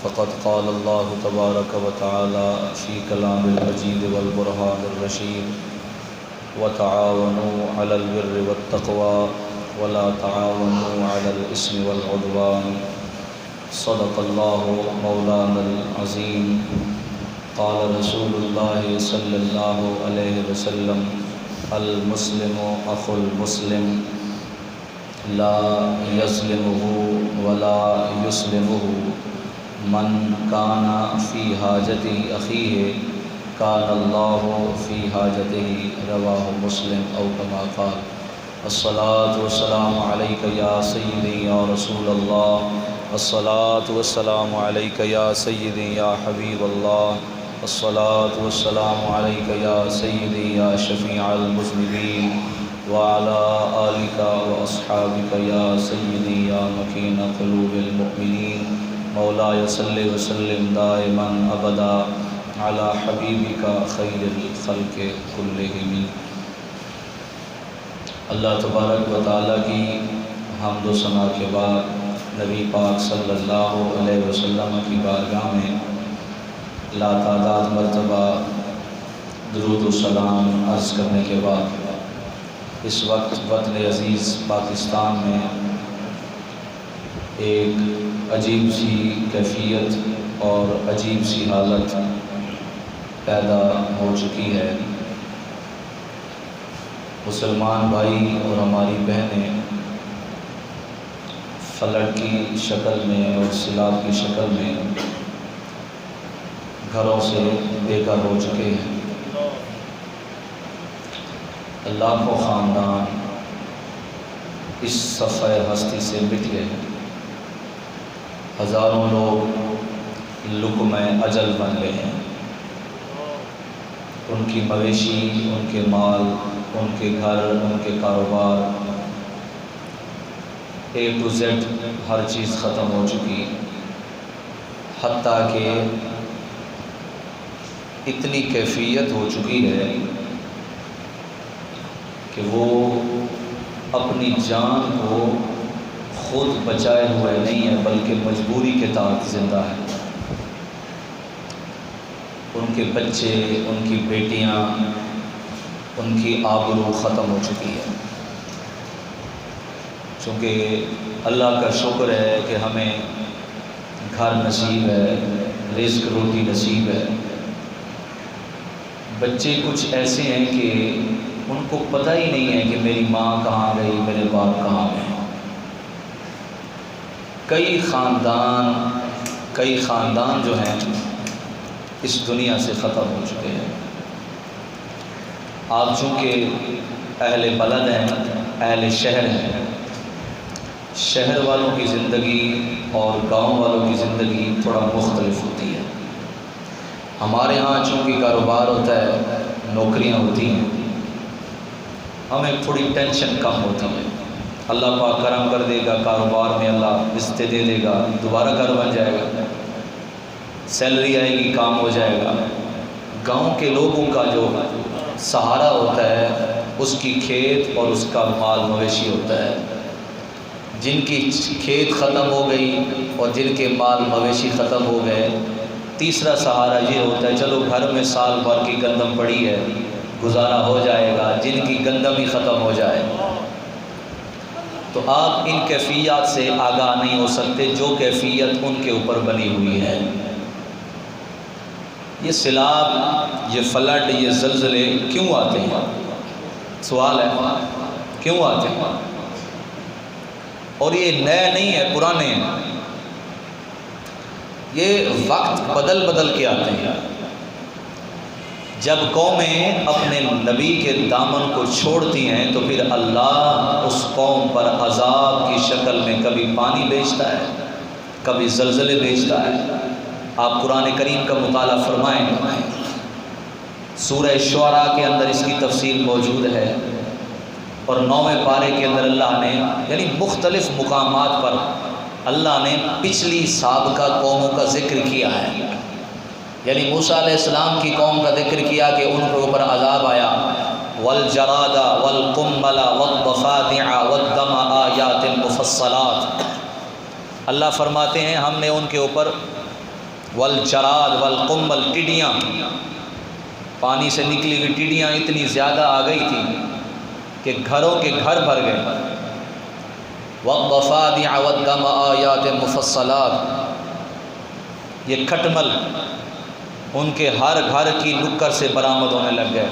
فقد قال الله تبارك وتعالى في كلام المجيد والبرهان الرشيد وتعاونوا على البر والتقوى ولا تعاونوا على الإثم والعدوان صدق الله مولانا العظيم. قال رسول الله صلى الله عليه وسلم المسلم أخو المسلم لا يظلمه ولا يسلمه من كان في حاجته أخيه كان الله في حاجته رواه مسلم أو كما قال. الصلاة والسلام عليك يا سيدي يا رسول الله، الصلاة والسلام عليك يا سيدي يا حبيب الله، الصلاة والسلام عليك يا سيدي يا شفيع المذنبين وعلى آلك وأصحابك يا سيدي يا مكين قلوب المؤمنين. مولاي صل وسلم دائما ابدا على حبیبک خیر الخلق کلہم. اللہ تبارک و تعالیٰ کی حمد و ثنا کے بعد نبی پاک صلی اللہ علیہ وسلم کی بارگاہ میں لاتعداد مرتبہ درود و سلام عرض کرنے کے بعد اس وقت وطن عزیز پاکستان میں ایک عجیب سی کیفیت اور عجیب سی حالت پیدا ہو چکی ہے. مسلمان بھائی اور ہماری بہنیں فلڈ کی شکل میں اور سیلاب کی شکل میں گھروں سے بے گھر ہو چکے ہیں. لاکھوں خاندان اس صفحہ ہستی سے مٹ گئے ہیں. ہزاروں لوگ لقمہ اجل بن گئے ہیں. ان کی مویشی، ان کے مال، ان کے گھر، ان کے کاروبار، A to Z ہر چیز ختم ہو چکی. حتیٰ کہ اتنی کیفیت ہو چکی ہے کہ وہ اپنی جان کو خود بچائے ہوئے نہیں ہے بلکہ مجبوری کے تحت زندہ ہے. ان کے بچے، ان کی بیٹیاں، ان کی آبرو ختم ہو چکی ہے. چونکہ اللہ کا شکر ہے کہ ہمیں گھر نصیب ہے، رزق روٹی نصیب ہے. بچے کچھ ایسے ہیں کہ ان کو پتہ ہی نہیں ہے کہ میری ماں کہاں گئی، میرے باپ کہاں گئے. کئی خاندان جو ہیں اس دنیا سے ختم ہو چکے ہیں. آپ چونکہ اہل بلد ہیں، اہل شہر ہیں، شہر والوں کی زندگی اور گاؤں والوں کی زندگی تھوڑا مختلف ہوتی ہے. ہمارے ہاں چونکہ کاروبار ہوتا ہے، نوکریاں ہوتی ہیں، ہمیں تھوڑی ٹینشن کم ہوتی ہے. اللہ پاک کرم کر دے گا، کاروبار میں اللہ رشتے دے دے گا، دوبارہ گھر بن جائے گا، سیلری آئے گی، کام ہو جائے گا. گاؤں کے لوگوں کا جو سہارا ہوتا ہے اس کی کھیت اور اس کا مال مویشی ہوتا ہے. جن کی کھیت ختم ہو گئی اور جن کے مال مویشی ختم ہو گئے، تیسرا سہارا یہ ہوتا ہے چلو گھر میں سال بھر کی گندم پڑی ہے، گزارا ہو جائے گا. جن کی گندم ہی ختم ہو جائے تو آپ ان کیفیات سے آگاہ نہیں ہو سکتے جو کیفیت ان کے اوپر بنی ہوئی ہے. یہ سیلاب، یہ فلڈ، یہ زلزلے کیوں آتے ہیں؟ سوال ہے کیوں آتے ہیں؟ اور یہ نئے نہیں ہے، پرانے ہیں. یہ وقت بدل کے آتے ہیں. جب قومیں اپنے نبی کے دامن کو چھوڑتی ہیں تو پھر اللہ اس قوم پر عذاب کی شکل میں کبھی پانی بھیجتا ہے، کبھی زلزلے بھیجتا ہے. آپ قرآن کریم کا مطالعہ فرمائیں، سورہ شعراء کے اندر اس کی تفصیل موجود ہے. اور 9ویں پارے کے اندر اللہ نے یعنی مختلف مقامات پر اللہ نے پچھلی سابقہ قوموں کا ذکر کیا ہے. یعنی موسیٰ علیہ السلام کی قوم کا ذکر کیا کہ ان کے اوپر عذاب آیا. والجراد والقمل والضفادع والدم آیات مفصلات. اللہ فرماتے ہیں ہم نے ان کے اوپر والجراد والقمل، ٹڈیاں، پانی سے نکلی ہوئی ٹڈیاں اتنی زیادہ آ گئی تھی کہ گھروں کے گھر بھر گئے۔ والضفادع والدم آیات مفصلات، یہ کھٹمل ان کے ہر گھر کی نکر سے برآمد ہونے لگ گئے۔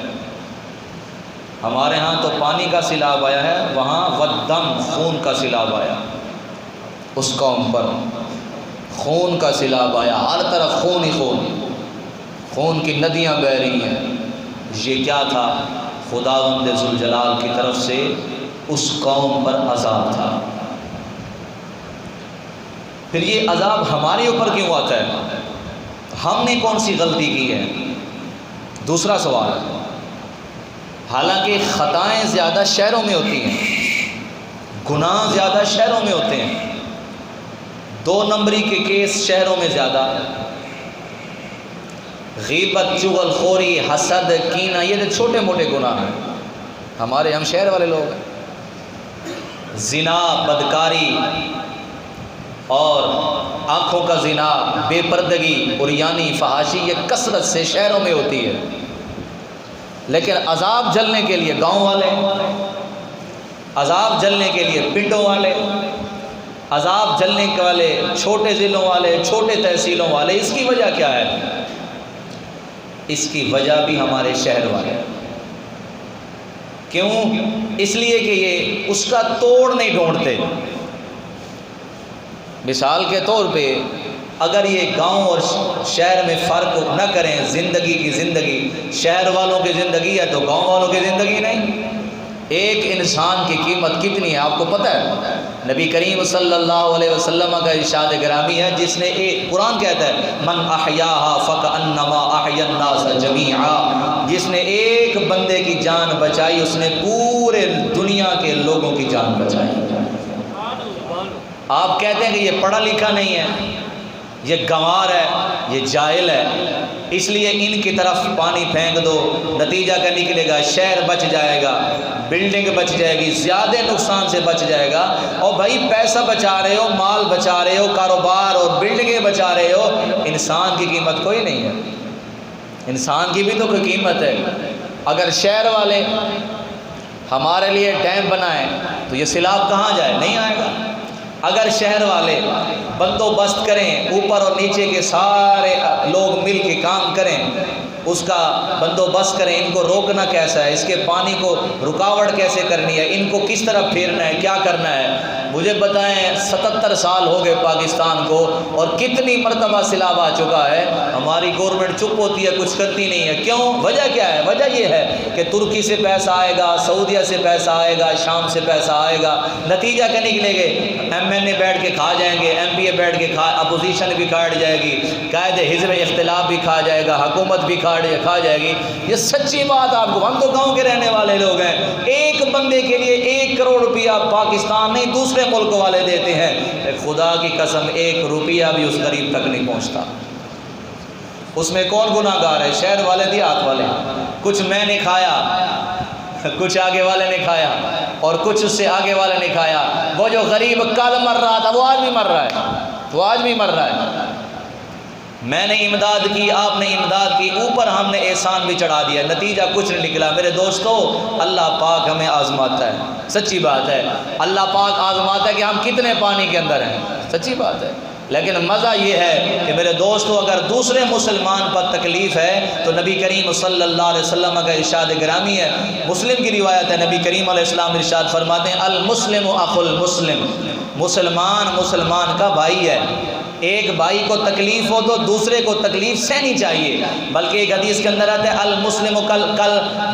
ہمارے ہاں تو پانی کا سیلاب آیا ہے، وہاں والدم، خون کا سیلاب آیا، اس قوم پر خون کا سیلاب آیا، ہر طرف خون ہی خون، خون کی ندیاں بہہ رہی ہیں۔ یہ کیا تھا؟ خداوند ذوالجلال کی طرف سے اس قوم پر عذاب تھا۔ پھر یہ عذاب ہمارے اوپر کیوں آتا ہے؟ ہم نے کون سی غلطی کی ہے؟ دوسرا سوال، حالانکہ خطائیں زیادہ شہروں میں ہوتی ہیں، گناہ زیادہ شہروں میں ہوتے ہیں، 2 نمبری کے کیس شہروں میں زیادہ، غیبت، چغل خوری، حسد، کینہ، یہ تو چھوٹے موٹے گناہ ہیں، ہمارے ہم شہر والے لوگ ہیں۔ زنا، بدکاری اور آنکھوں کا زنا، بے پردگی، عریانی، فحاشی، یہ کثرت سے شہروں میں ہوتی ہے، لیکن عذاب جلنے کے لیے گاؤں والے، عذاب جلنے کے لیے پنڈوں والے، عذاب جلنے کے والے چھوٹے ضلعوں والے، چھوٹے تحصیلوں والے۔ اس کی وجہ کیا ہے؟ اس کی وجہ بھی ہمارے شہر والے۔ کیوں؟ اس لیے کہ یہ اس کا توڑ نہیں ڈھونڈتے۔ مثال کے طور پہ اگر یہ گاؤں اور شہر میں فرق نہ کریں، زندگی کی زندگی شہر والوں کی زندگی ہے تو گاؤں والوں کی زندگی نہیں۔ ایک انسان کی قیمت کتنی ہے آپ کو پتہ ہے؟ نبی کریم صلی اللہ علیہ وسلم کا ارشاد گرامی ہے، جس نے قرآن کہتا ہے من احیاہا فکأنما احیا الناس جمیعا، جس نے ایک بندے کی جان بچائی اس نے پورے دنیا کے لوگوں کی جان بچائی۔ آپ کہتے ہیں کہ یہ پڑھا لکھا نہیں ہے، یہ گنوار ہے، یہ جاہل ہے، اس لیے ان کی طرف پانی پھینک دو، نتیجہ کیا نکلے گا؟ شہر بچ جائے گا، بلڈنگ بچ جائے گی، زیادہ نقصان سے بچ جائے گا۔ اور بھائی پیسہ بچا رہے ہو، مال بچا رہے ہو، کاروبار اور بلڈنگیں بچا رہے ہو، انسان کی قیمت کوئی نہیں ہے، انسان کی بھی تو کوئی قیمت ہے۔ اگر شہر والے ہمارے لیے ڈیم بنائیں تو یہ سیلاب کہاں جائے؟ نہیں آئے گا۔ اگر شہر والے بندوبست کریں، اوپر اور نیچے کے سارے لوگ مل کے کام کریں، اس کا بندوبست کریں، ان کو روکنا کیسا ہے، اس کے پانی کو رکاوٹ کیسے کرنی ہے، ان کو کس طرح پھیرنا ہے، کیا کرنا ہے، مجھے بتائیں 77 سال ہو گئے پاکستان کو اور کتنی مرتبہ سیلاب آ چکا ہے، ہماری گورنمنٹ چپ ہوتی ہے، کچھ کرتی نہیں ہے۔ کیوں؟ وجہ کیا ہے؟ وجہ یہ ہے کہ ترکی سے پیسہ آئے گا، سعودیہ سے پیسہ آئے گا، شام سے پیسہ آئے گا، نتیجہ کیا نکلے گے؟ ایم این اے بیٹھ کے کھا جائیں گے، ایم پی اے بیٹھ کے اپوزیشن بھی کاٹ جائے گی، قائد حزب اختلاف بھی کھا جائے گا، حکومت بھی کھا جائے گی۔ یہ سچی بات آپ کو، ہم تو گاؤں کے رہنے والے لوگ ہیں، ایک بندے کے لیے 1 کروڑ روپیہ پاکستان نہیں دوسرے ملک والے دیتے ہیں، خدا کی قسم 1 روپیہ بھی اس غریب تک نہیں پہنچتا۔ اس میں کون گناہ گار ہے؟ شہر والے، دیہات والے۔ کچھ میں نے کھایا، کچھ آگے والے نے کھایا، اور کچھ اس سے آگے والے نے کھایا۔ وہ جو غریب کل مر رہا تھا وہ آج بھی مر رہا ہے، وہ آج بھی مر رہا ہے۔ میں نے امداد کی، آپ نے امداد کی، اوپر ہم نے احسان بھی چڑھا دیا، نتیجہ کچھ نہیں نکلا۔ میرے دوستو، اللہ پاک ہمیں آزماتا ہے، سچی بات ہے، اللہ پاک آزماتا ہے کہ ہم کتنے پانی کے اندر ہیں، سچی بات ہے۔ لیکن مزہ یہ ہے کہ میرے دوستو، اگر دوسرے مسلمان پر تکلیف ہے تو نبی کریم صلی اللہ علیہ وسلم کا ارشاد گرامی ہے، مسلم کی روایت ہے، نبی کریم علیہ السلام ارشاد فرماتے ہیں المسلم اخو المسلم، مسلمان کا بھائی ہے۔ ایک بھائی کو تکلیف ہو تو دوسرے کو تکلیف سہنی چاہیے، بلکہ ایک حدیث کے اندر آتا ہے المسلم کل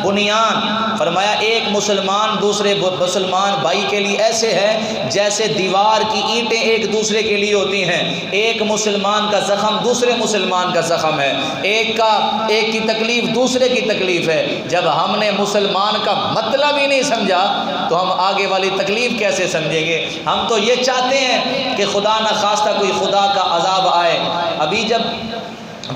بنیان، فرمایا ایک مسلمان دوسرے مسلمان بھائی کے لیے ایسے ہے جیسے دیوار کی اینٹیں ایک دوسرے کے لیے ہوتی ہیں۔ ایک مسلمان کا زخم دوسرے مسلمان کا زخم ہے، ایک کی تکلیف دوسرے کی تکلیف ہے۔ جب ہم نے مسلمان کا مطلب ہی نہیں سمجھا تو ہم آگے والی تکلیف کیسے سمجھیں گے؟ ہم تو یہ چاہتے ہیں کہ خدا نہ خواستہ کوئی خدا کا عذاب آئے۔ ابھی جب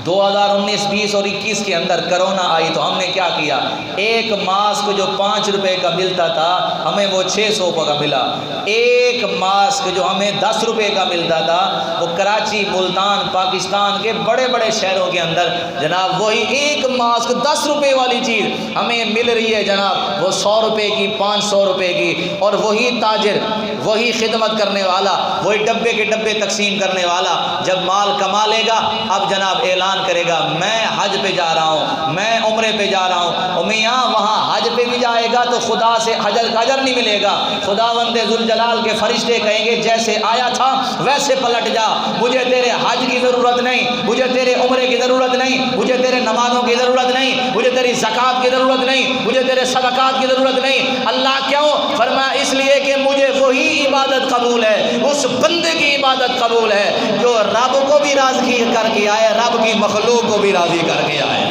2019-20 اور 21 کے اندر کرونا آئی تو ہم نے کیا کیا، ایک ماسک جو 5 روپے کا ملتا تھا ہمیں وہ 600 کا ملا، ایک ماسک جو ہمیں 10 روپے کا ملتا تھا وہ کراچی، ملتان، پاکستان کے بڑے بڑے شہروں کے اندر جناب وہی ایک ماسک 10 روپے والی چیز ہمیں مل رہی ہے جناب وہ 100 روپے کی، 500 روپے کی، اور وہی تاجر، وہی خدمت کرنے والا، وہی ڈبے کے ڈبے تقسیم کرنے والا جب مال کما لے گا اب جناب اعلان کرے گا میں حج پہ جا رہا ہوں، میں عمرے پہ جا رہا ہوں، اور میاں وہاں حج پہ بھی جائے گا تو خدا سے اجر نہیں ملے گا، خداوند ذوالجلال کے فرشتے کہیں گے جیسے آیا تھا ویسے پلٹ جا، مجھے تیرے حج کی ضرورت نہیں، مجھے تیرے عمرے کی ضرورت نہیں، مجھے تیرے نمازوں کی ضرورت نہیں، مجھے تیری زکوٰۃ کی ضرورت نہیں، مجھے تیرے صدقات کی ضرورت نہیں۔ اللہ کیوں؟ فرمایا اس لیے کہ مجھے وہی عبادت قبول ہے، اس بندے کی عبادت قبول ہے جو رب کو بھی راضی کر کے آئے، رب کی مخلوق کو بھی راضی کر کے آئے۔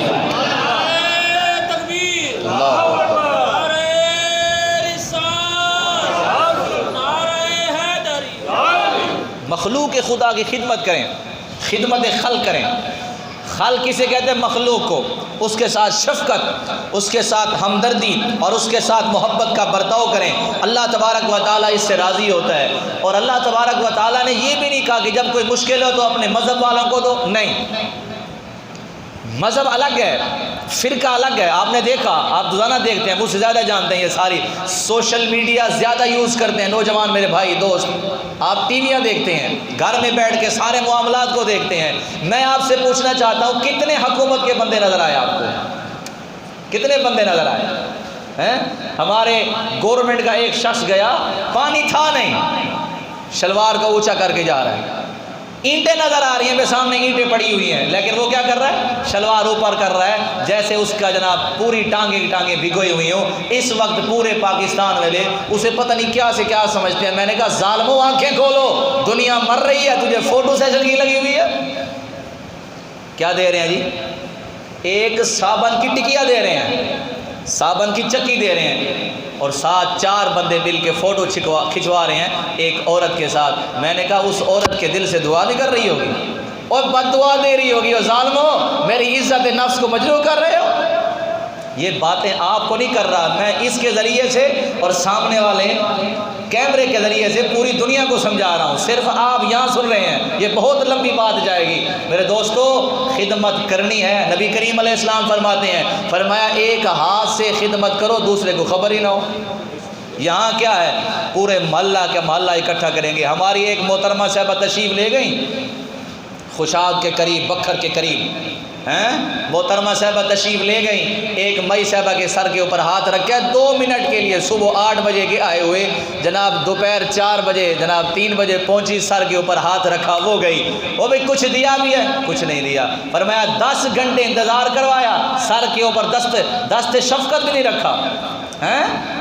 مخلوق خدا کی خدمت کریں، خدمت خلق کریں۔ خلق کسے کہتے ہیں؟ مخلوق کو، اس کے ساتھ شفقت، اس کے ساتھ ہمدردی اور اس کے ساتھ محبت کا برتاؤ کریں۔ اللہ تبارک و تعالیٰ اس سے راضی ہوتا ہے۔ اور اللہ تبارک و تعالیٰ نے یہ بھی نہیں کہا کہ جب کوئی مشکل ہو تو اپنے مذہب والوں کو دو، نہیں، مذہب الگ ہے، فرقہ الگ ہے۔ آپ نے دیکھا، آپ روزانہ دیکھتے ہیں، مجھ سے زیادہ جانتے ہیں، یہ ساری سوشل میڈیا زیادہ یوز کرتے ہیں نوجوان میرے بھائی دوست، آپ ٹی ویاں دیکھتے ہیں، گھر میں بیٹھ کے سارے معاملات کو دیکھتے ہیں۔ میں آپ سے پوچھنا چاہتا ہوں کتنے حکومت کے بندے نظر آئے آپ کو؟ کتنے بندے نظر آئے ہیں؟ ہمارے گورنمنٹ کا ایک شخص گیا، پانی تھا نہیں، شلوار کو اونچا کر کے جا رہا ہے، اینٹیں نظر آ رہی ہیں، میرے سامنے اینٹیں پڑی ہوئی ہیں، لیکن وہ کیا کر رہا ہے؟ شلوار اوپر کر رہا ہے جیسے اس کا جناب پوری ٹانگیں بھگوئی ہوئی ہوں۔ اس وقت پورے پاکستان والے اسے پتہ نہیں کیا سے کیا سمجھتے ہیں۔ میں نے کہا ظالموں آنکھیں کھولو، دنیا مر رہی ہے، تجھے فوٹو سیشن کی لگی ہوئی ہے؟ کیا دے رہے ہیں جی؟ ایک صابن کی ٹکیا دے رہے ہیں، صابن کی چکی دے رہے ہیں، اور ساتھ 4 بندے مل کے فوٹو کھنچوا رہے ہیں ایک عورت کے ساتھ۔ میں نے کہا اس عورت کے دل سے دعا نہیں کر رہی ہوگی اور بد دعا دے رہی ہوگی، اور ظالمو میری عزت نفس کو مجروح کر رہے ہو۔ یہ باتیں آپ کو نہیں کر رہا، میں اس کے ذریعے سے اور سامنے والے کیمرے کے ذریعے سے پوری دنیا کو سمجھا رہا ہوں، صرف آپ یہاں سن رہے ہیں، یہ بہت لمبی بات جائے گی۔ میرے دوستو خدمت کرنی ہے، نبی کریم علیہ السلام فرماتے ہیں، فرمایا ایک ہاتھ سے خدمت کرو دوسرے کو خبر ہی نہ ہو۔ یہاں کیا ہے؟ پورے محلہ کے محلہ اکٹھا کریں گے۔ ہماری ایک محترمہ صاحبہ تشریف لے گئیں خوشاد کے قریب، بکھر کے قریب ہیں، محترمہ صاحبہ تشریف لے گئیں، ایک مئی صاحبہ کے سر کے اوپر ہاتھ رکھا 2 منٹ کے لیے، صبح 8 بجے کے آئے ہوئے جناب دوپہر 4 بجے جناب 3 بجے پہنچی، سر کے اوپر ہاتھ رکھا، وہ گئی، وہ بھی کچھ دیا بھی ہے کچھ نہیں دیا، فرمایا 10 گھنٹے انتظار کروایا، سر کے اوپر دست شفقت بھی نہیں رکھا،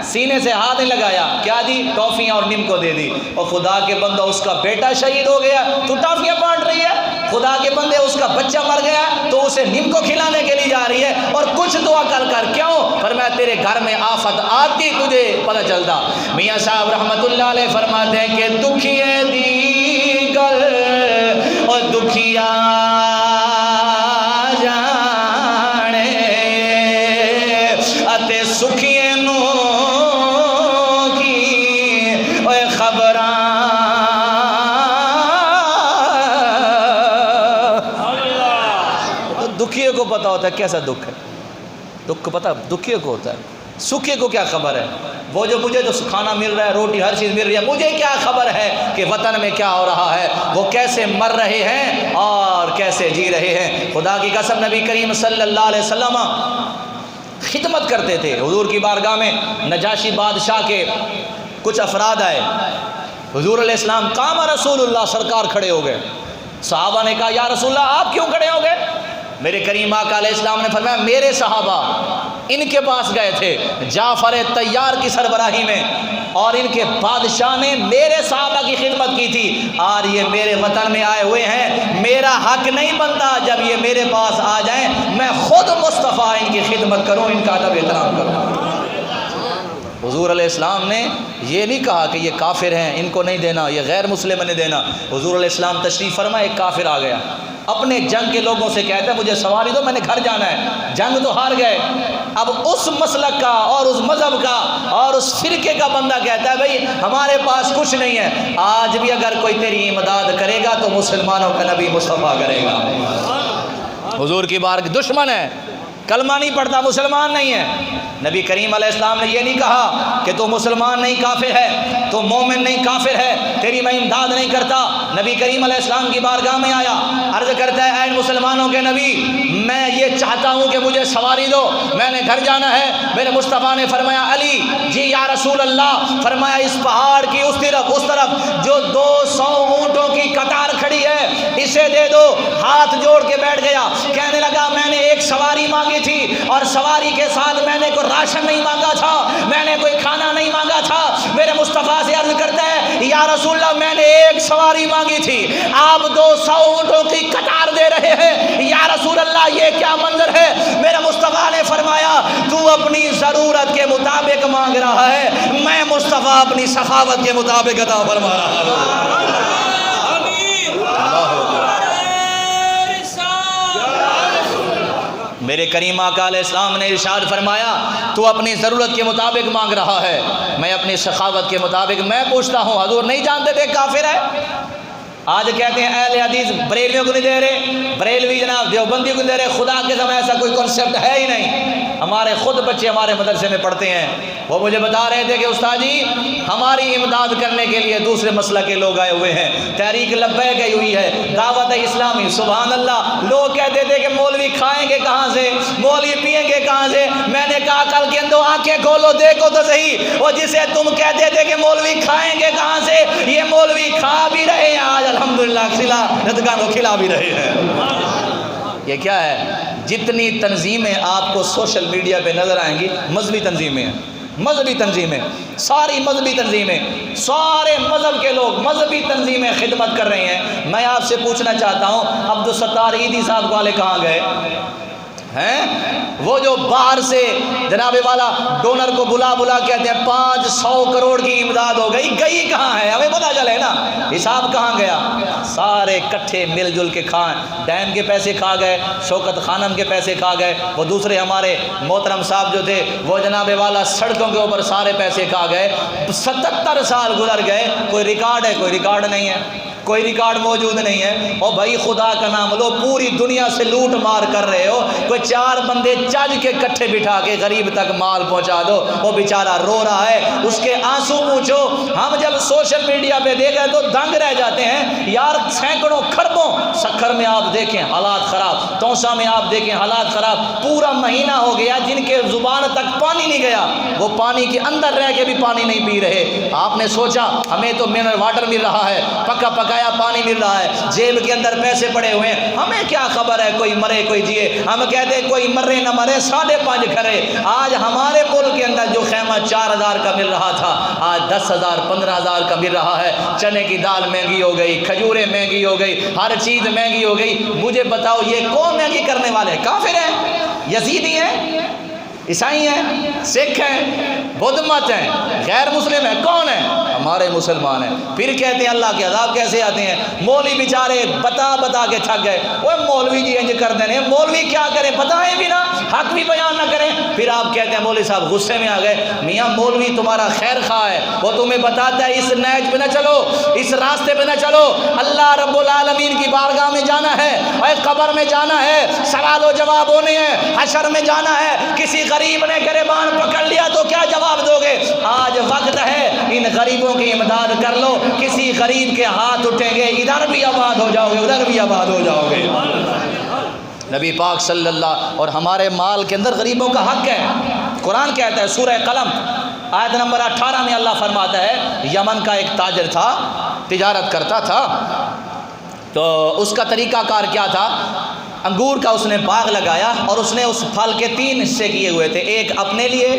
سینے سے ہاتھ نہیں لگایا، کیا دی؟ ٹافیاں اور نیم کو دے دی۔ اور خدا کے بندہ اس کا بیٹا شہید ہو گیا تو ٹافیاں بانٹ رہی ہے، خدا کے بندے اس کا بچہ مر گیا تو اسے نیم کو کھلانے کے لیے جا رہی ہے، اور کچھ دعا کر کیوں؟ فرمایا تیرے گھر میں آفت آتی تجھے پتہ چلتا۔ میاں صاحب رحمت اللہ علیہ فرماتے ہیں کہ دکھیے دیگر اور دکھیا جانے اتے سکھیے دکھیے کو پتا ہوتا ہے کیسا دکھ ہے، دکھ پتا دکھیے کو ہوتا ہے، سکھیے کو کیا خبر ہے؟ وہ جو مجھے تو کھانا مل رہا ہے، روٹی ہر چیز مل رہی ہے، مجھے کیا خبر ہے کہ وطن میں کیا ہو رہا ہے، وہ کیسے مر رہے ہیں اور کیسے جی رہے ہیں۔ خدا کی قسم نبی کریم صلی اللہ علیہ وسلم خدمت کرتے تھے۔ حضور کی بارگاہ میں نجاشی بادشاہ کے کچھ افراد آئے، حضور علیہ السلام قام رسول اللہ، سرکار کھڑے ہو گئے۔ صحابہ نے کہا یا رسول اللہ آپ کیوں کھڑے ہو گئے؟ میرے کریم آقا علیہ السلام نے فرمایا میرے صحابہ ان کے پاس گئے تھے جعفر طیار کی سربراہی میں، اور ان کے بادشاہ نے میرے صحابہ کی خدمت کی تھی، اور یہ میرے وطن میں آئے ہوئے ہیں، میرا حق نہیں بنتا جب یہ میرے پاس آ جائیں میں خود مصطفیٰ ان کی خدمت کروں، ان کا ادب احترام کروں۔ حضور علیہ السلام نے یہ نہیں کہا کہ یہ کافر ہیں ان کو نہیں دینا، یہ غیر مسلم نے دینا۔ حضور علیہ السلام تشریف فرما، ایک کافر آ گیا، اپنے جنگ کے لوگوں سے کہتا ہے مجھے سواری دو، میں نے گھر جانا ہے۔ جنگ تو ہار گئے، اب اس مسلک کا اور اس مذہب کا اور اس فرقے کا بندہ کہتا ہے بھئی ہمارے پاس کچھ نہیں ہے، آج بھی اگر کوئی تیری امداد کرے گا تو مسلمانوں کا نبی مصطفیٰ کرے گا۔ حضور کی بار دشمن ہے، کلمہ نہیں پڑھتا، مسلمان نہیں ہے۔ نبی کریم علیہ السلام نے یہ نہیں کہا کہ تو مسلمان نہیں کافر ہے، تو مومن نہیں کافر ہے، تیری میں امداد نہیں کرتا۔ نبی کریم علیہ السلام کی بارگاہ میں آیا، عرض کرتا ہے اے مسلمانوں کے نبی، میں یہ چاہتا ہوں کہ مجھے سواری دو، میں نے گھر جانا ہے۔ میرے مصطفیٰ نے فرمایا علی جی یا رسول اللہ، فرمایا اس پہاڑ کی اس طرف جو 200 اونٹوں کی قطار کھڑی ہے اسے دے دو۔ ہاتھ جوڑ کے بیٹھ گیا، کہنے لگا میں نے ایک سواری مانگی تھی اور سواری کے ساتھ میں نے کوئی راشن نہیں مانگا تھا، میں نے کوئی کھانا نہیں مانگا تھا۔ میرے مصطفیٰ سے عرض کرتا ہے یا رسول اللہ میں نے ایک سواری مانگی تھی، آپ 200 اونٹوں کی قطار دے رہے ہیں، یا رسول اللہ یہ کیا منظر ہے؟ میرے مصطفیٰ نے فرمایا تو اپنی ضرورت کے مطابق مانگ رہا ہے، میں مصطفیٰ اپنی سخاوت کے مطابق عطا فرما رہا ہوں۔ میرے کریم آقا علیہ السلام نے ارشاد فرمایا تو اپنی ضرورت کے مطابق مانگ رہا ہے، میں اپنی سخاوت کے مطابق میں پوچھتا ہوں۔ حضور نہیں جانتے تھے کافر ہے؟ آج کہتے ہیں اہل حدیث بریلویوں کو نہیں دے رہے، بریلوی جناب دیوبندیوں کو نہیں دے رہے، خدا کے سامنے ایسا کوئی کنسیپٹ ہے ہی نہیں۔ ہمارے خود بچے ہمارے مدرسے میں پڑھتے ہیں، وہ مجھے بتا رہے تھے کہ استاد جی ہماری امداد کرنے کے لیے دوسرے مسلک کے لوگ آئے ہوئے ہیں، تحریک لبیک گئی ہوئی ہے، دعوت اسلامی، سبحان اللہ۔ لوگ کہتے تھے کہ مولوی کھائیں گے کہاں سے، مولوی پیئیں گے کہاں سے؟ میں نے کہا کل کے اندر آنکھیں کھولو دیکھو تو صحیح، وہ جسے تم کہتے تھے کہ مولوی کھائیں گے کہاں سے، یہ مولوی کھا بھی رہے ہیں آج الحمدللہ، کھلا بھی رہے ہیں۔ یہ کیا ہے؟ جتنی تنظیمیں آپ کو سوشل میڈیا پہ نظر آئیں گی مذہبی تنظیمیں ہیں، مذہبی تنظیمیں، ساری مذہبی تنظیمیں، سارے مذہب کے لوگ مذہبی تنظیمیں خدمت کر رہے ہیں۔ میں آپ سے پوچھنا چاہتا ہوں عبدالستار عیدی صاحب والے کہاں گئے ہیں؟ وہ جو باہر سے جناب والا ڈونر کو بلا کہتے ہیں 500 کروڑ کی امداد ہو گئی کہاں ہے؟ ہمیں پتہ چلے نا، حساب کہاں گیا؟ سارے کٹھے مل جل کے کھائیں، ڈیم کے پیسے کھا گئے، شوکت خانم کے پیسے کھا گئے، وہ دوسرے ہمارے محترم صاحب جو تھے وہ جناب والا سڑکوں کے اوپر سارے پیسے کھا گئے۔ 77 سال گزر گئے، کوئی ریکارڈ ہے؟ کوئی ریکارڈ نہیں ہے، کوئی ریکارڈ موجود نہیں ہے۔ اور بھائی خدا کا نام لو، پوری دنیا سے لوٹ مار کر رہے ہو، کوئی 4 بندے چج کے کٹھے بٹھا کے غریب تک مال پہنچا دو، وہ بیچارہ رو رہا ہے، اس کے آنسو پوچھو۔ ہم جب سوشل میڈیا پہ دیکھیں تو دنگ رہ جاتے ہیں یار، سینکڑوں کھربوں سکھر میں آپ دیکھیں حالات خراب، توسا میں آپ دیکھیں حالات خراب، پورا مہینہ ہو گیا جن کے زبان تک پانی نہیں گیا، وہ پانی کے اندر رہ کے بھی پانی نہیں پی رہے۔ آپ نے سوچا ہمیں تو منرل واٹر مل رہا ہے، پکایا پانی مل رہا ہے، جیب کے اندر پیسے پڑے ہوئے ہیں، ہمیں کیا خبر ہے کوئی مرے کوئی جیے؟ ہم کہتے ہیں کوئی مرے نہ مرے، 5.5 گھرے۔ آج ہمارے ملک کے اندر جو خیمہ 4000 کا مل رہا تھا آج 10,000 15,000 کا مل رہا ہے۔ چنے کی دال مہنگی ہو گئی، کھجوریں مہنگی ہو گئی، ہر چیز مہنگی ہو گئی۔ مجھے بتاؤ یہ کون مہنگی کرنے والے ہیں؟ کافر ہیں؟ یزیدی ہیں؟ عیسائی ہیں؟ سکھ ہیں؟ بدھ مت ہیں؟ غیر مسلم ہیں؟ کون ہیں؟ ہمارے مسلمان ہیں۔ پھر کہتے ہیں اللہ کے عذاب کیسے آتے ہیں؟ مولوی بیچارے بتا کے تھک گئے، وہ مولوی جی انج کر دینے، مولوی کیا کرے بتائیں بھی نہ، حق بھی بیان نہ کریں۔ پھر آپ کہتے ہیں مولوی صاحب غصے میں آ گئے، میاں مولوی تمہارا خیر خواہ ہے، وہ تمہیں بتاتا ہے اس نہج پہ نہ چلو، اس راستے پہ نہ چلو، اللہ رب العالمین کی بارگاہ میں جانا ہے، اور قبر میں جانا ہے، سوال و جواب ہونے ہیں، حشر میں جانا ہے۔ کسی غریب نے گریبان پکڑ لیا تو کیا جواب دو گے؟ آج وقت ہے ان غریبوں کی امداد کر لو، کسی غریب کے ہاتھ اٹھیں گے ادھر بھی آباد ہو جاؤ گے، ادھر بھی آباد ہو جاؤ گے۔ نبی پاک صلی اللہ، اور ہمارے مال کے اندر غریبوں کا حق ہے۔ قرآن کہتا ہے سورہ قلم آیت نمبر 18 میں اللہ فرماتا ہے، یمن کا ایک تاجر تھا، تجارت کرتا تھا، تو اس کا طریقہ کار کیا تھا؟ انگور کا اس نے باغ لگایا اور اس نے اس پھل کے 3 حصے کیے ہوئے تھے، ایک اپنے لیے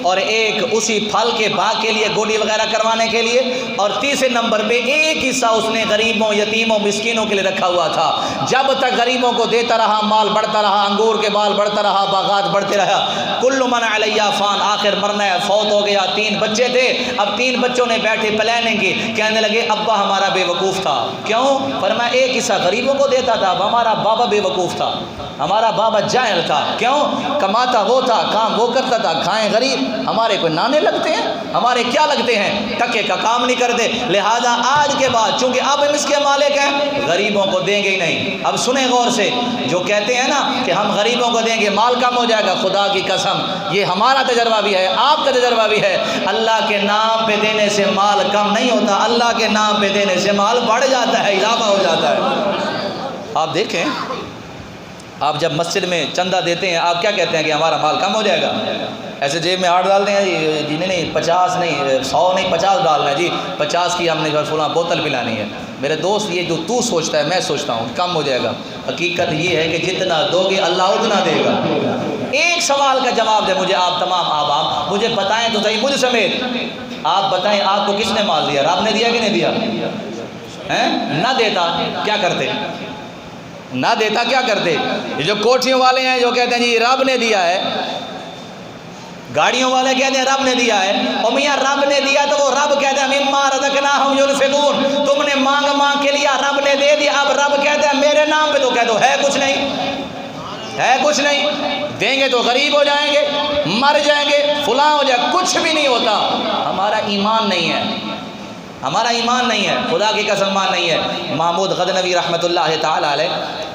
اور ایک اسی پھل کے باغ کے لیے گولی وغیرہ کروانے کے لیے، اور تیسرے نمبر پہ ایک حصہ اس نے غریبوں، یتیموں، مسکینوں کے لیے رکھا ہوا تھا۔ جب تک غریبوں کو دیتا رہا، مال بڑھتا رہا، انگور کے بال بڑھتا رہا، باغات بڑھتے رہا۔ کل من علیہ فان، آخر مرنا ہے، فوت ہو گیا۔ 3 بچے تھے، اب 3 بچوں نے بیٹھے پلاننگ کی، کہنے لگے ابا ہمارا بے وقوف تھا۔ کیوں؟ فرمایا ایک حصہ غریبوں کو دیتا تھا، اب ہمارا بابا بے وقوف تھا، ہمارا بابا جاہل تھا۔ کیوں؟ کماتا وہ تھا، کام وہ کرتا تھا، کھائیں غریب، ہمارے کوئی نانے لگتے ہیں، ہمارے کیا لگتے ہیں، ٹکے کا کام نہیں کرتے۔ لہذا آج کے بعد چونکہ اب ہم اس کے مالک ہیں، غریبوں کو دیں گے ہی نہیں۔ اب سنیں غور سے، جو کہتے ہیں نا کہ ہم غریبوں کو دیں گے مال کم ہو جائے گا، خدا کی قسم یہ ہمارا تجربہ بھی ہے، آپ کا تجربہ بھی ہے، اللہ کے نام پہ دینے سے مال کم نہیں ہوتا، اللہ کے نام پہ دینے سے مال بڑھ جاتا ہے، اضافہ ہو جاتا ہے۔ آپ دیکھیں، آپ جب مسجد میں چندہ دیتے ہیں، آپ کیا کہتے ہیں کہ ہمارا مال کم ہو جائے گا؟ ایسے جیب میں 8 ڈالتے ہیں، جی نہیں 50 نہیں 100 نہیں 50 ڈالنا ہے، جی 50 کی ہم نے فلاں بوتل پلانی ہے۔ میرے دوست، یہ جو تو سوچتا ہے میں سوچتا ہوں کم ہو جائے گا، حقیقت یہ ہے کہ جتنا دو گے اللہ اتنا دے گا۔ ایک سوال کا جواب دے مجھے آپ تمام آپ مجھے بتائیں تو صحیح، مجھ سمیت آپ بتائیں، آپ کو کس نے مال دیا؟ رب نے دیا کہ نہیں دیا؟ نہ دیتا کیا کرتے؟ نہ دیتا کیا کرتے؟ یہ جو کوٹھیوں والے ہیں جو کہتے ہیں جی رب نے دیا ہے، گاڑیوں والے کہتے ہیں رب نے دیا ہے، اور میاں رب نے دیا تو وہ رب کہتے ہیں مما رزقناہم ينفقون، تم نے مانگ کے لیا، رب نے دے دیا، اب رب کہتے ہیں میرے نام پہ، تو کہہ دو ہے کچھ نہیں، ہے کچھ نہیں، دیں گے تو غریب ہو جائیں گے، مر جائیں گے، فلاں ہو جائے، کچھ بھی نہیں ہوتا۔ ہمارا ایمان نہیں ہے، ہمارا ایمان نہیں ہے، خدا کی قسم ایمان نہیں ہے۔ محمود غزنوی رحمۃ اللہ تعالی علیہ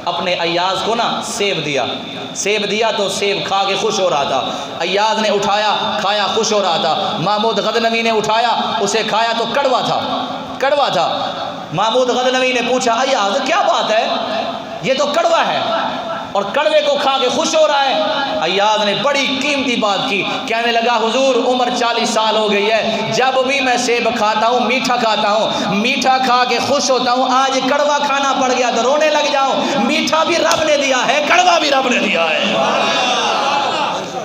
اپنے ایاز کو نا سیب دیا تو سیب کھا کے خوش ہو رہا تھا، ایاز نے اٹھایا کھایا خوش ہو رہا تھا، محمود غزنوی نے اٹھایا اسے کھایا تو کڑوا تھا۔ محمود غزنوی نے پوچھا ایاز کیا بات ہے، یہ تو کڑوا ہے اور کڑوے کو کھا کے خوش ہو رہا ہے۔ ایاز نے بڑی قیمتی بات کی، کہنے لگا حضور عمر 40 سال ہو گئی ہے، جب بھی میں سیب کھاتا ہوں میٹھا کھاتا ہوں، میٹھا کھا کے خوش ہوتا ہوں، آج کڑوا کھانا پڑ گیا تو رونے لگ جاؤں، میٹھا بھی رب نے دیا ہے، کڑوا بھی رب نے دیا ہے۔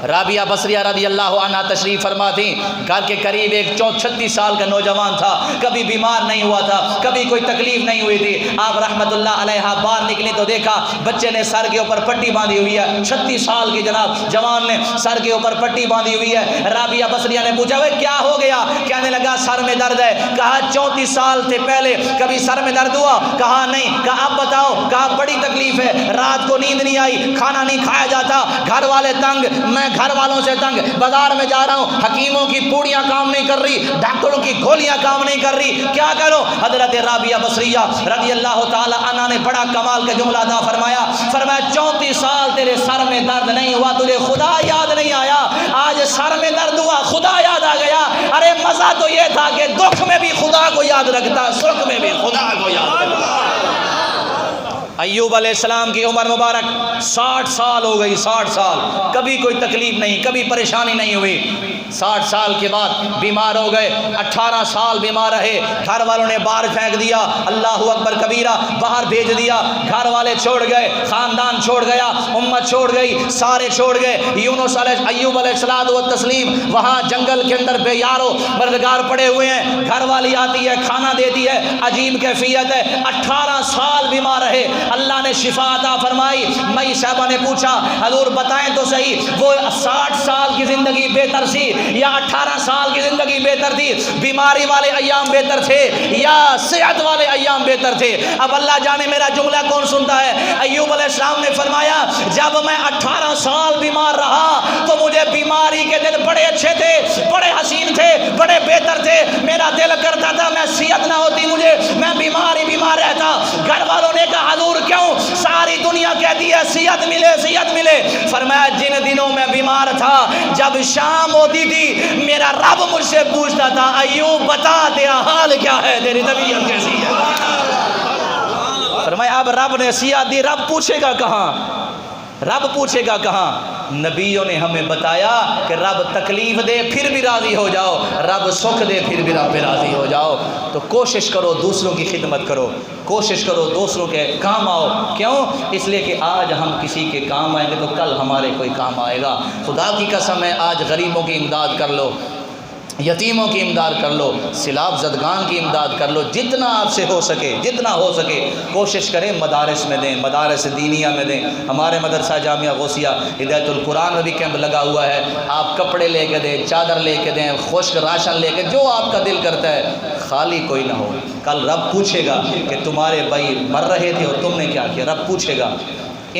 رابعہ بصریہ رضی اللہ عنہ تشریف فرما تھیں، گھر کے قریب ایک 36 سال کا نوجوان تھا، کبھی بیمار نہیں ہوا تھا، کبھی کوئی تکلیف نہیں ہوئی تھی۔ آپ رحمت اللہ علیہ باہر نکلی تو دیکھا بچے نے سر کے اوپر پٹی باندھی ہوئی ہے، 36 سال کی جناب جوان نے سر کے اوپر پٹی باندھی ہوئی ہے۔ رابعہ بصریہ نے پوچھا وہ کیا ہو گیا؟ کہنے لگا سر میں درد ہے۔ کہا 34 سال سے پہلے کبھی سر میں درد ہوا؟ کہا نہیں۔ کہا اب بتاؤ؟ کہا بڑی تکلیف ہے، رات کو نیند نہیں آئی، کھانا نہیں کھایا جاتا، گھر والے تنگ، میں گھر والوں سے تنگ، بازار میں جا رہا ہوں، حکیموں کی پوڑیاں کام نہیں کر رہی، ڈاکٹروں کی گولیاں کام نہیں کر رہی، کیا کرو؟ حضرت رابعہ بصریہ رضی اللہ تعالی عنہ نے بڑا کمال کا جملہ ادا فرمایا، 34 سال تیرے سر میں درد نہیں ہوا، تجھے خدا یاد نہیں آیا، آج سر میں درد ہوا خدا یاد آ گیا۔ ارے مزہ تو یہ تھا کہ دکھ میں بھی خدا کو یاد رکھتا، سکھ میں بھی خدا کو یاد رکھتا۔ ایوب علیہ السلام کی عمر مبارک 60 سال ہو گئی، 60 سال، کبھی کوئی تکلیف نہیں، کبھی پریشانی نہیں ہوئی۔ 60 سال کے بعد بیمار ہو گئے، 18 سال بیمار رہے، گھر والوں نے باہر پھینک دیا، اللہ اکبر کبیرہ، باہر بھیج دیا، گھر والے چھوڑ گئے، خاندان چھوڑ گیا، امت چھوڑ گئی، سارے چھوڑ گئے۔ ایوب علیہ السلام و تسلیم وہاں جنگل کے اندر بے یارو مردگار پڑے ہوئے ہیں، گھر والی آتی ہے کھانا دیتی ہے، عجیب کیفیت ہے، 18 سال بیمار رہے، اللہ نے شفا عطا فرمائی۔ مئی صاحبہ نے پوچھا حضور بتائیں تو صحیح، وہ 60 سال کی زندگی بہتر تھی یا 18 سال کی زندگی بہتر تھی؟ بیماری والے ایام بہتر تھے یا صحت والے ایام بہتر تھے؟ اب اللہ جانے میرا جملہ کون سنتا ہے۔ ایوب علیہ السلام نے فرمایا جب میں 18 سال بیمار رہا تو مجھے بیماری کے دن بڑے اچھے تھے، بڑے حسین تھے، بڑے بہتر تھے، میرا دل کرتا تھا میں صحت نہ ہوتی مجھے، میں بیمار رہتا۔ گھر والوں نے کہا حضور کیوں؟ ساری دنیا کہتی ہے صحت ملے صحت ملے۔ فرمایا جن دنوں میں بیمار تھا، جب شام ہوتی تھی میرا رب مجھ سے پوچھتا تھا ایوب بتا تیرا حال کیا ہے، تیری طبیعت کیسی ہے؟ فرمایا اب رب نے صحت دی، رب پوچھے گا کہاں؟ رب پوچھے گا کہاں؟ نبیوں نے ہمیں بتایا کہ رب تکلیف دے پھر بھی راضی ہو جاؤ، رب سکھ دے پھر بھی رب پہ راضی ہو جاؤ۔ تو کوشش کرو دوسروں کی خدمت کرو، کوشش کرو دوسروں کے کام آؤ۔ کیوں؟ اس لیے کہ آج ہم کسی کے کام آئیں گے تو کل ہمارے کوئی کام آئے گا۔ خدا کی قسم ہے، آج غریبوں کی امداد کر لو، یتیموں کی امداد کر لو، سیلاب زدگان کی امداد کر لو، جتنا آپ سے ہو سکے، جتنا ہو سکے کوشش کریں مدارس میں دیں، مدارس دینیہ میں دیں۔ ہمارے مدرسہ جامعہ غوثیہ ہدایت القرآن میں بھی کیمپ لگا ہوا ہے، آپ کپڑے لے کے دیں، چادر لے کے دیں، خشک راشن لے کے، جو آپ کا دل کرتا ہے، خالی کوئی نہ ہو۔ کل رب پوچھے گا کہ تمہارے بھائی مر رہے تھے اور تم نے کیا کیا، رب پوچھے گا۔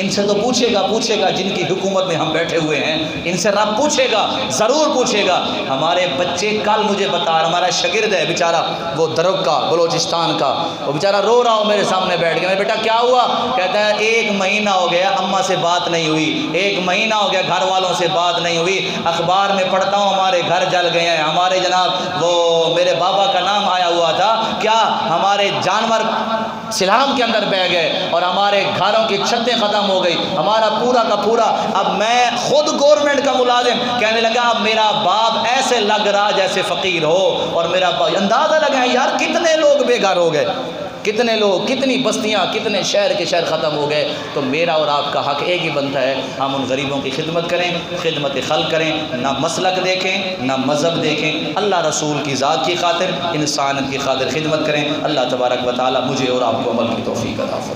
ان سے تو پوچھے گا جن کی حکومت میں ہم بیٹھے ہوئے ہیں، ان سے رب پوچھے گا، ضرور پوچھے گا۔ ہمارے بچے کل مجھے بتا رہا، ہمارا شاگرد ہے بیچارہ، وہ درگ کا، بلوچستان کا، وہ بیچارہ رو رہا ہو میرے سامنے بیٹھ کے، میں بیٹا کیا ہوا؟ کہتا ہے 1 مہینہ ہو گیا اماں سے بات نہیں ہوئی، 1 مہینہ ہو گیا گھر والوں سے بات نہیں ہوئی، اخبار میں پڑھتا ہوں ہمارے گھر جل گئے ہیں، ہمارے جناب وہ میرے بابا کا نام آیا ہوا تھا، کیا ہمارے جانور سیلاب کے اندر بہہ گئے اور ہمارے گھروں کی چھتیں ختم ہو گئی، ہمارا پورا کا پورا۔ اب میں خود گورنمنٹ کا ملازم، کہنے لگا اب میرا باپ ایسے لگ رہا جیسے فقیر ہو، اور میرا باپ، اندازہ لگا یار کتنے لوگ بے گھر ہو گئے، کتنے لوگ، کتنی بستیاں، کتنے شہر کے شہر ختم ہو گئے۔ تو میرا اور آپ کا حق ایک ہی بنتا ہے، ہم ان غریبوں کی خدمت کریں، خدمت خلق کریں، نہ مسلک دیکھیں، نہ مذہب دیکھیں، اللہ رسول کی ذات کی خاطر، انسانیت کی خاطر خدمت کریں۔ اللہ تبارک و تعالی مجھے اور آپ کو عمل کی توفیق عطا فرمائے۔